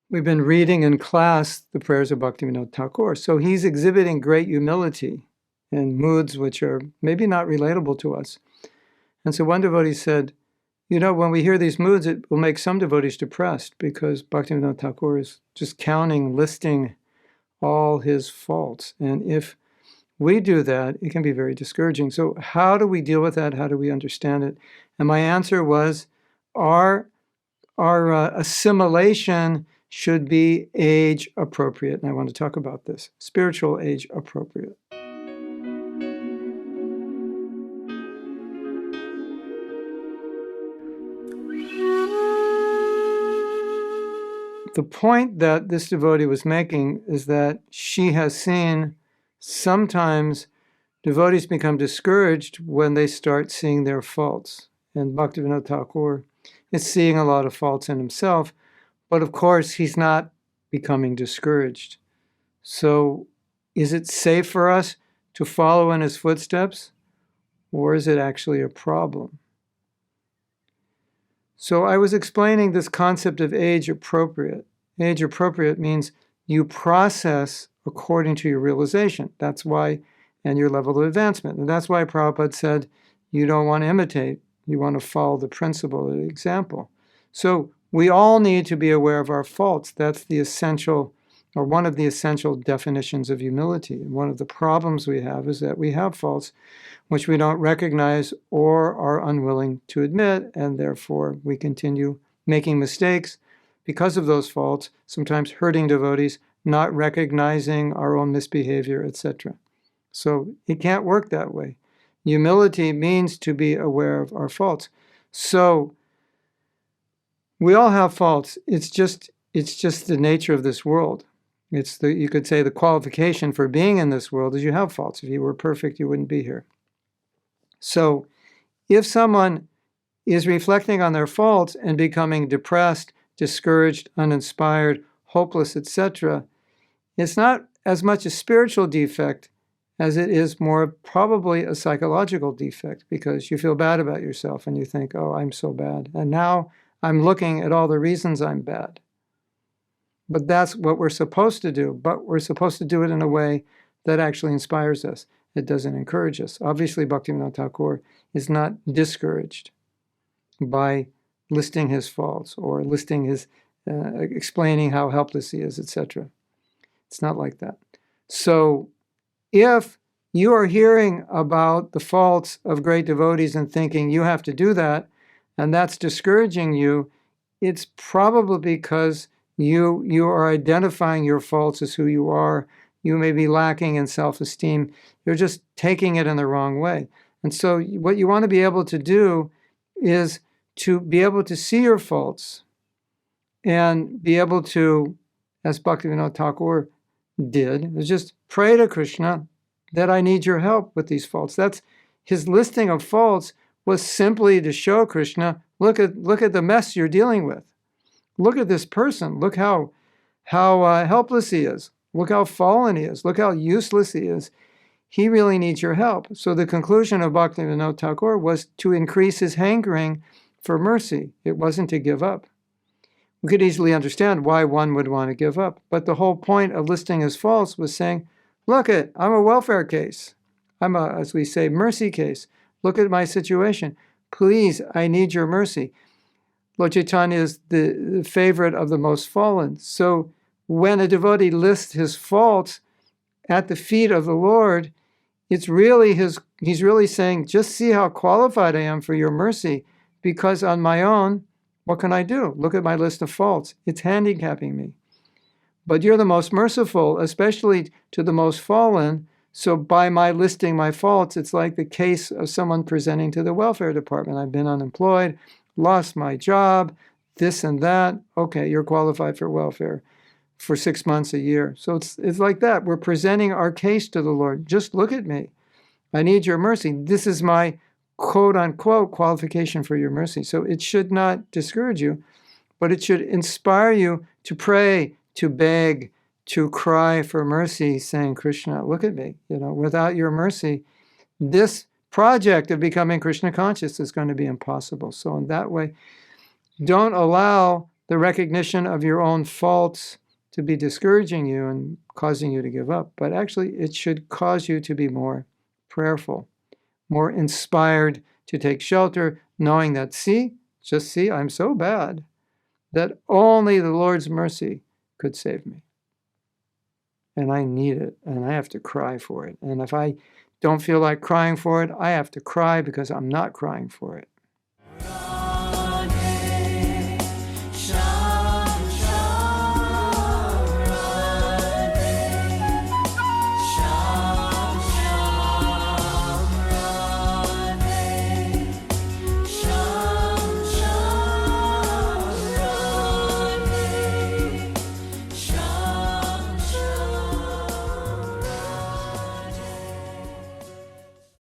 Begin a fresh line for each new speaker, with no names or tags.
we've been reading in class the prayers of Bhaktivinoda Thakur. So he's exhibiting great humility in moods which are maybe not relatable to us. And so one devotee said, when we hear these moods, it will make some devotees depressed because Bhaktivinoda Thakur is just listing all his faults. And if we do that, it can be very discouraging. So how do we deal with that? How do we understand it? And my answer was, our assimilation should be age appropriate. And I want to talk about this, spiritual age appropriate. The point that this devotee was making is that she has seen sometimes devotees become discouraged when they start seeing their faults. And Bhaktivinoda Thakur is seeing a lot of faults in himself, but of course he's not becoming discouraged. So is it safe for us to follow in his footsteps, or is it actually a problem? So I was explaining this concept of age appropriate. Age appropriate means you process according to your realization. That's why, and your level of advancement. And that's why Prabhupada said, you don't want to imitate, you want to follow the principle, the example. So we all need to be aware of our faults. That's the essential, or one of the essential definitions of humility. And one of the problems we have is that we have faults which we don't recognize or are unwilling to admit, and therefore we continue making mistakes because of those faults, sometimes hurting devotees, not recognizing our own misbehavior, etc. So it can't work that way. Humility means to be aware of our faults. So we all have faults. It's just the nature of this world. You could say the qualification for being in this world is you have faults. If you were perfect, you wouldn't be here. So if someone is reflecting on their faults and becoming depressed, discouraged, uninspired, hopeless, etc., it's not as much a spiritual defect as it is more probably a psychological defect, because you feel bad about yourself and you think, oh, I'm so bad. And now I'm looking at all the reasons I'm bad. But that's what we're supposed to do. But we're supposed to do it in a way that actually inspires us. It doesn't encourage us. Obviously, Bhaktivinoda Thakur is not discouraged by listing his faults or listing his, explaining how helpless he is, etc. It's not like that. So if you are hearing about the faults of great devotees and thinking you have to do that, and that's discouraging you, it's probably because you are identifying your faults as who you are. You may be lacking in self-esteem. You're just taking it in the wrong way. And so what you want to be able to do is to be able to see your faults and be able to, as Bhaktivinoda Thakur did, is just pray to Krishna that I need your help with these faults. That's his listing of faults was simply to show Krishna, look at the mess you're dealing with. Look at this person. Look how helpless he is. Look how fallen he is. Look how useless he is. He really needs your help. So the conclusion of Bhaktivinoda Thakur was to increase his hankering for mercy. It wasn't to give up. We could easily understand why one would want to give up. But the whole point of listing his faults was saying, look I'm a welfare case. I'm a, as we say, mercy case. Look at my situation. Please, I need your mercy. Lord Chaitanya is the favorite of the most fallen. So when a devotee lists his faults at the feet of the Lord, he's really saying, just see how qualified I am for your mercy, because on my own, what can I do? Look at my list of faults. It's handicapping me. But you're the most merciful, especially to the most fallen. So by my listing my faults, it's like the case of someone presenting to the welfare department. I've been unemployed, lost my job, this and that. Okay, you're qualified for welfare for 6 months, a year. So it's like that. We're presenting our case to the Lord. Just look at me. I need your mercy. This is my quote-unquote qualification for your mercy. So it should not discourage you, but it should inspire you to pray, to beg, to cry for mercy, saying, Krishna, look at me. Without your mercy, this project of becoming Krishna conscious is going to be impossible. So in that way, don't allow the recognition of your own faults to be discouraging you and causing you to give up, but actually it should cause you to be more prayerful, more inspired to take shelter, knowing that, just see, I'm so bad that only the Lord's mercy could save me. And I need it, and I have to cry for it. And if I don't feel like crying for it, I have to cry because I'm not crying for it.